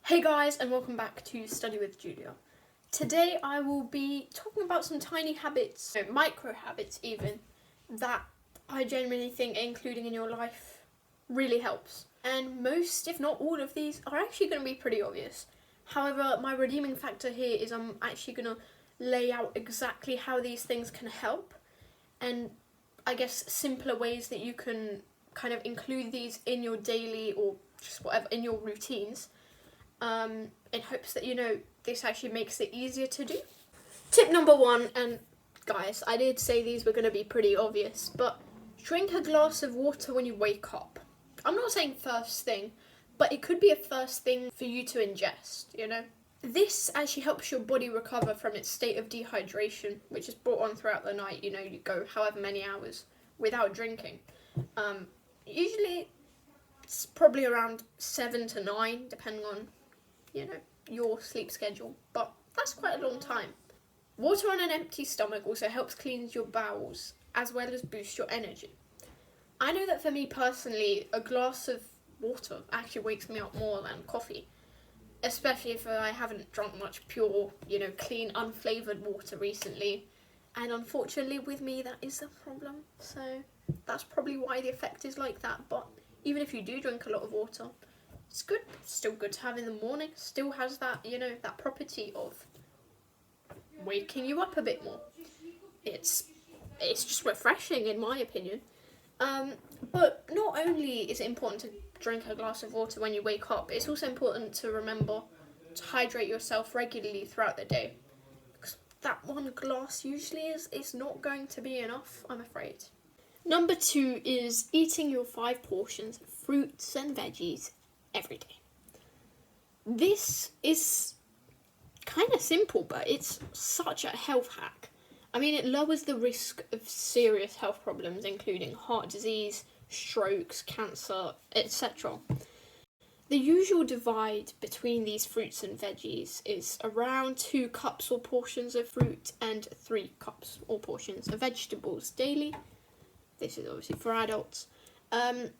Hey guys, and welcome back to Study with Julia. Today I will be talking about some tiny habits, micro habits even, that I genuinely think including in your life really helps. And most, if not all of these, are actually going to be pretty obvious. However, my redeeming factor here is I'm actually going to lay out exactly how these things can help, and I guess simpler ways that you can kind of include these in your daily or just whatever, in your routines. In hopes that, this actually makes it easier to do. Tip number one, and guys, I did say these were going to be pretty obvious, but drink a glass of water when you wake up. I'm not saying first thing, but it could be a first thing for you to ingest, This actually helps your body recover from its state of dehydration, which is brought on throughout the night, you go however many hours without drinking. Usually it's probably around 7 to 9, depending on your sleep schedule, but that's quite a long time. Water on an empty stomach also helps cleanse your bowels as well as boost your energy. I know that for me personally, a glass of water actually wakes me up more than coffee, especially if I haven't drunk much pure, clean, unflavoured water recently. And unfortunately with me that is a problem, so that's probably why the effect is like that. But even if you do drink a lot of water, it's good. It's still good to have in the morning. Still has that, that property of waking you up a bit more. It's just refreshing in my opinion. But not only is it important to drink a glass of water when you wake up, it's also important to remember to hydrate yourself regularly throughout the day. Because that one glass usually is not going to be enough, I'm afraid. Number 2 is eating your 5 portions of fruits and veggies every day. This is kind of simple, but it's such a health hack. I mean, it lowers the risk of serious health problems, including heart disease, strokes, cancer, etc. The usual divide between these fruits and veggies is around 2 cups or portions of fruit and 3 cups or portions of vegetables daily. This is obviously for adults.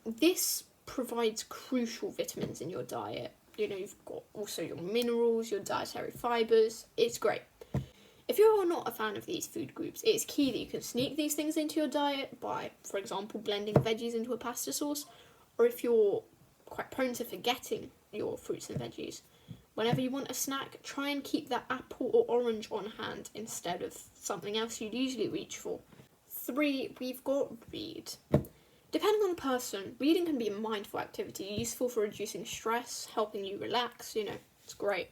This provides crucial vitamins in your diet. You've got also your minerals, your dietary fibres. It's great. If you're not a fan of these food groups, it's key that you can sneak these things into your diet by, for example, blending veggies into a pasta sauce, or if you're quite prone to forgetting your fruits and veggies, whenever you want a snack, try and keep that apple or orange on hand instead of something else you'd usually reach for. 3, we've got read. Depending on the person, reading can be a mindful activity, useful for reducing stress, helping you relax, it's great.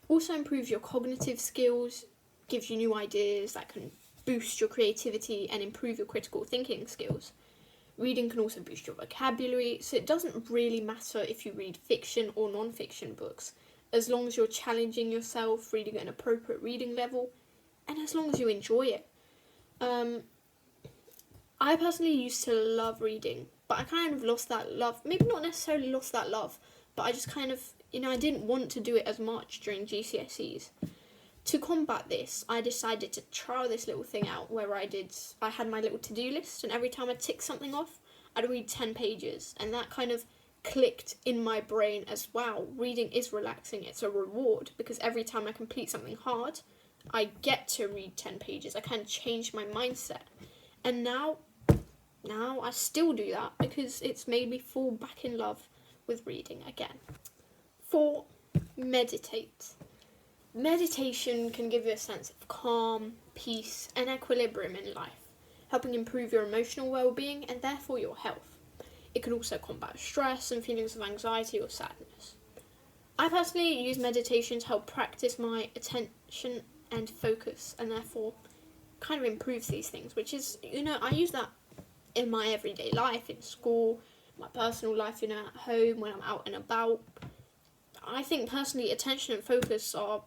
Also improves your cognitive skills, gives you new ideas that can boost your creativity and improve your critical thinking skills. Reading can also boost your vocabulary, so it doesn't really matter if you read fiction or non-fiction books, as long as you're challenging yourself, reading at an appropriate reading level, and as long as you enjoy it. I personally used to love reading, but I kind of lost that love. Maybe not necessarily lost that love, but I just kind of, I didn't want to do it as much during GCSEs. To combat this, I decided to try this little thing out where I had my little to-do list, and every time I tick something off, I'd read 10 pages, and that kind of clicked in my brain as, wow, reading is relaxing. It's a reward, because every time I complete something hard, I get to read 10 pages. I kind of changed my mindset. And now I still do that because it's made me fall back in love with reading again. 4, meditate. Meditation can give you a sense of calm, peace, and equilibrium in life, helping improve your emotional well-being and therefore your health. It can also combat stress and feelings of anxiety or sadness. I personally use meditation to help practice my attention and focus, and therefore kind of improves these things, which is, I use that in my everyday life, in school, my personal life, at home, when I'm out and about. I think personally attention and focus are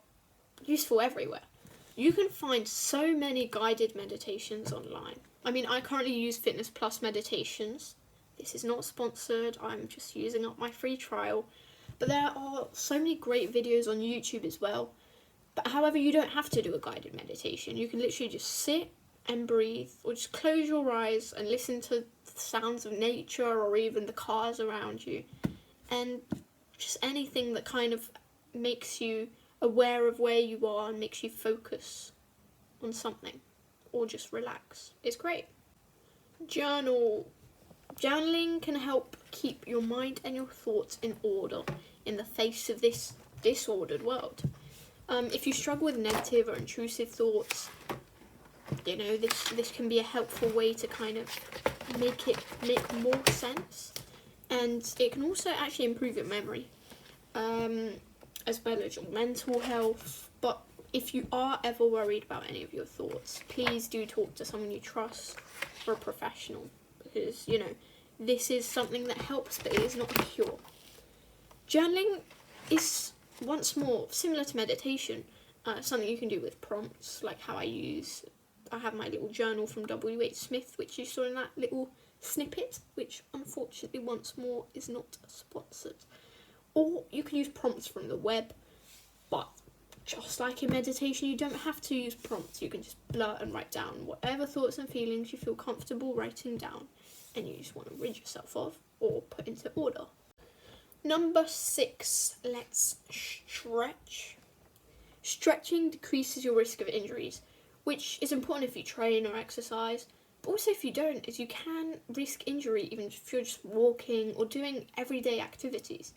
useful everywhere. You can find so many guided meditations online. I mean, I currently use Fitness Plus meditations. This is not sponsored, I'm just using up my free trial. But there are so many great videos on YouTube as well. But however, you don't have to do a guided meditation. You can literally just sit and breathe, or just close your eyes and listen to the sounds of nature or even the cars around you. And just anything that kind of makes you aware of where you are and makes you focus on something or just relax. It's great. Journal. Journaling can help keep your mind and your thoughts in order in the face of this disordered world. If you struggle with negative or intrusive thoughts, you know, this can be a helpful way to kind of make more sense, and it can also actually improve your memory, as well as your mental health. But if you are ever worried about any of your thoughts, please do talk to someone you trust or a professional, because, you know, this is something that helps, but it is not a cure. Journaling is, once more, similar to meditation, something you can do with prompts, like how I have my little journal from W.H. Smith, which you saw in that little snippet, which unfortunately, once more, is not sponsored. Or you can use prompts from the web, but just like in meditation, you don't have to use prompts. You can just blurt and write down whatever thoughts and feelings you feel comfortable writing down and you just want to rid yourself of or put into order. Number 6, let's stretch. Stretching decreases your risk of injuries, which is important if you train or exercise, but also if you don't, as you can risk injury even if you're just walking or doing everyday activities.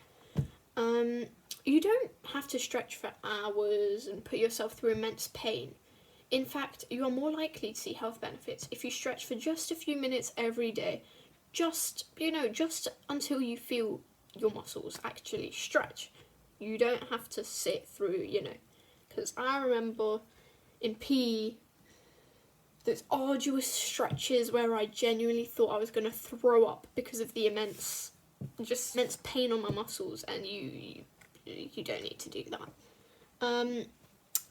You don't have to stretch for hours and put yourself through immense pain. In fact, you are more likely to see health benefits if you stretch for just a few minutes every day, just until you feel your muscles actually stretch. You don't have to sit through, because I remember in PE, those arduous stretches where I genuinely thought I was going to throw up because of the immense pain on my muscles, and you don't need to do that.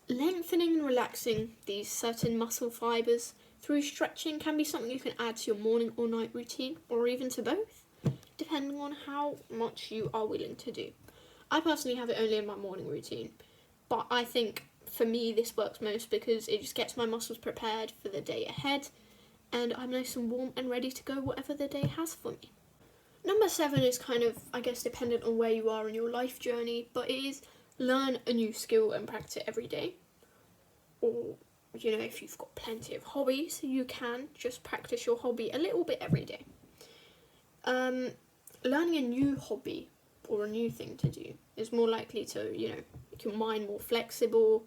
Lengthening and relaxing these certain muscle fibres through stretching can be something you can add to your morning or night routine, or even to both, depending on how much you are willing to do. I personally have it only in my morning routine, but I think for me this works most because it just gets my muscles prepared for the day ahead, and I'm nice and warm and ready to go whatever the day has for me. Number 7 is kind of, I guess, dependent on where you are in your life journey, but it is learn a new skill and practice it every day. Or, if you've got plenty of hobbies, you can just practice your hobby a little bit every day. Learning a new hobby or a new thing to do is more likely to, make your mind more flexible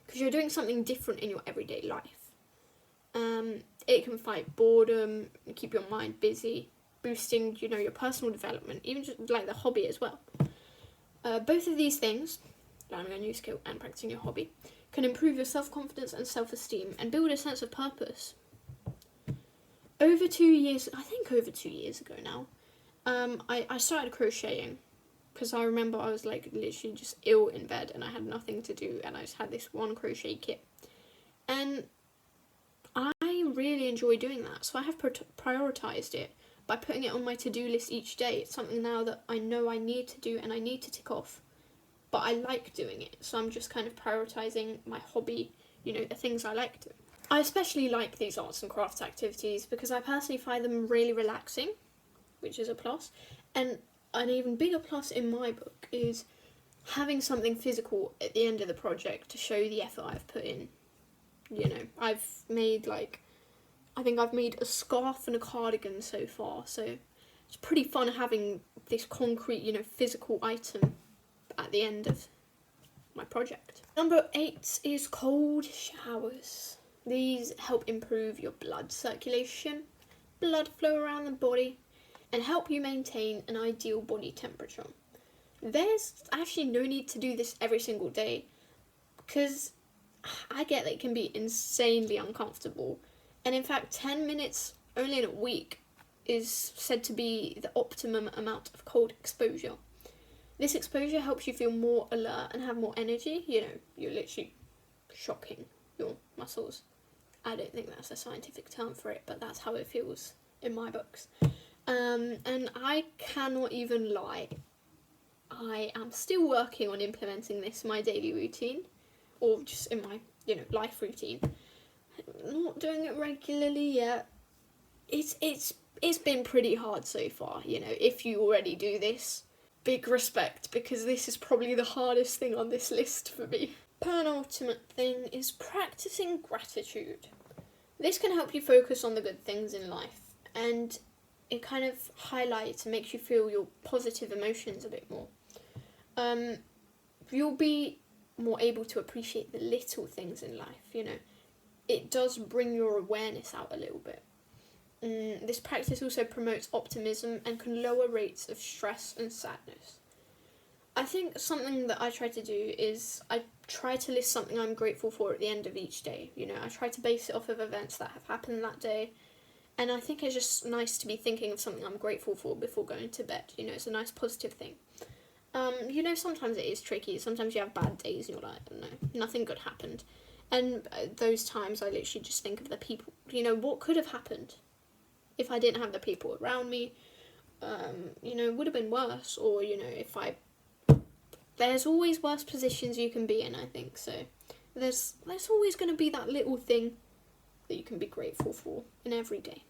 because you're doing something different in your everyday life. It can fight boredom, keep your mind busy, boosting, your personal development, even just like the hobby as well. Both of these things, learning a new skill and practicing your hobby, can improve your self-confidence and self-esteem and build a sense of purpose. Over 2 years ago now, I started crocheting because I remember I was like literally just ill in bed and I had nothing to do, and I just had this one crochet kit. And I really enjoy doing that, so I have prioritised it by putting it on my to-do list each day. It's something now that I know I need to do and I need to tick off, but I like doing it, so I'm just kind of prioritising my hobby, the things I like doing. I especially like these arts and crafts activities because I personally find them really relaxing, which is a plus, and an even bigger plus in my book is having something physical at the end of the project to show the effort I've put in. I've made I've made a scarf and a cardigan so far, so it's pretty fun having this concrete, physical item at the end of my project. Number 8 is cold showers. These help improve your blood circulation, blood flow around the body, and help you maintain an ideal body temperature. There's actually no need to do this every single day, because I get that it can be insanely uncomfortable, and in fact 10 minutes only in a week is said to be the optimum amount of cold exposure. This exposure helps you feel more alert and have more energy. You're literally shocking your muscles. I don't think that's a scientific term for it, but that's how it feels in my books. And I cannot even lie, I am still working on implementing this in my daily routine, or just in my, life routine. Not doing it regularly yet. It's been pretty hard so far, if you already do this, big respect, because this is probably the hardest thing on this list for me. Penultimate thing is practicing gratitude. This can help you focus on the good things in life, and it kind of highlights and makes you feel your positive emotions a bit more. You'll be more able to appreciate the little things in life, you know. It does bring your awareness out a little bit. This practice also promotes optimism and can lower rates of stress and sadness. I think something that I try to do is I try to list something I'm grateful for at the end of each day. You know, I try to base it off of events that have happened that day. And I think it's just nice to be thinking of something I'm grateful for before going to bed. You know, it's a nice positive thing. You know, sometimes it is tricky. Sometimes you have bad days and you're like, no, nothing good happened. And those times I literally just think of the people, you know, what could have happened if I didn't have the people around me. You know, it would have been worse. Or, you know, there's always worse positions you can be in, I think. So there's always going to be that little thing that you can be grateful for in every day.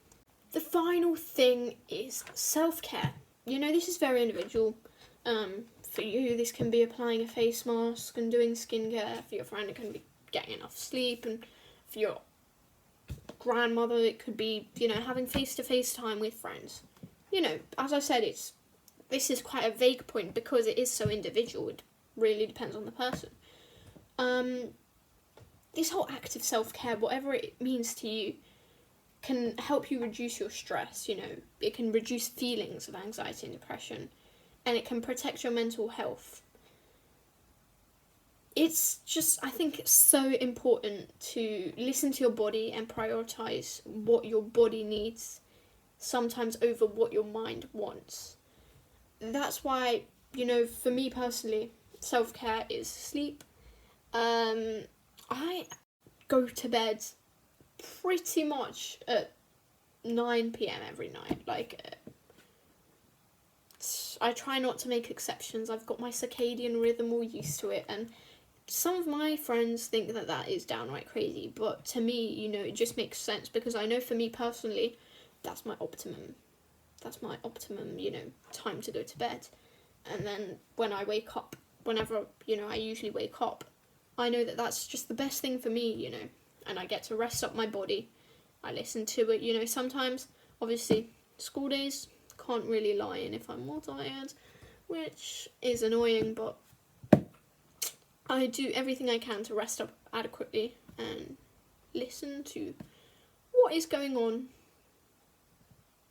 The final thing is self-care. You know, this is very individual. For you, this can be applying a face mask and doing skincare. For your friend, it can be getting enough sleep. And for your grandmother, it could be, you know, having face-to-face time with friends. You know, as I said, this is quite a vague point because it is so individual. It really depends on the person. This whole act of self-care, whatever it means to you, can help you reduce your stress, you know. It can reduce feelings of anxiety and depression, and it can protect your mental health. It's just, I think it's so important to listen to your body and prioritise what your body needs, sometimes over what your mind wants. That's why, you know, for me personally, self-care is sleep. I go to bed pretty much at 9 p.m. every night. Like, I try not to make exceptions. I've got my circadian rhythm all used to it, and some of my friends think that that is downright crazy, but to me, you know, it just makes sense, because I know for me personally, that's my optimum, you know, time to go to bed. And then when I wake up, whenever, you know, I usually wake up, I know that that's just the best thing for me, you know, and I get to rest up my body. I listen to it, you know. Sometimes, obviously, school days, can't really lie in if I'm more tired, which is annoying, but I do everything I can to rest up adequately and listen to what is going on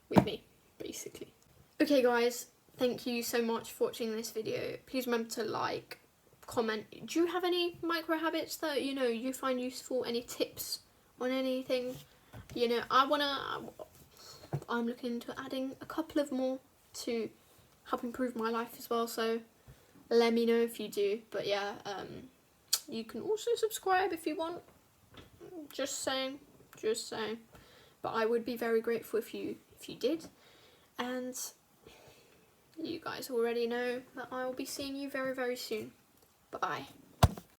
with me, basically. Okay guys, thank you so much for watching this video. Please remember to like, comment. Do you have any micro habits that, you know, you find useful? Any tips on anything? You know, I'm looking into adding a couple of more to help improve my life as well, so let me know if you do. But yeah, you can also subscribe if you want. Just saying. But I would be very grateful if you did. And you guys already know that I will be seeing you very, very soon. Bye-bye.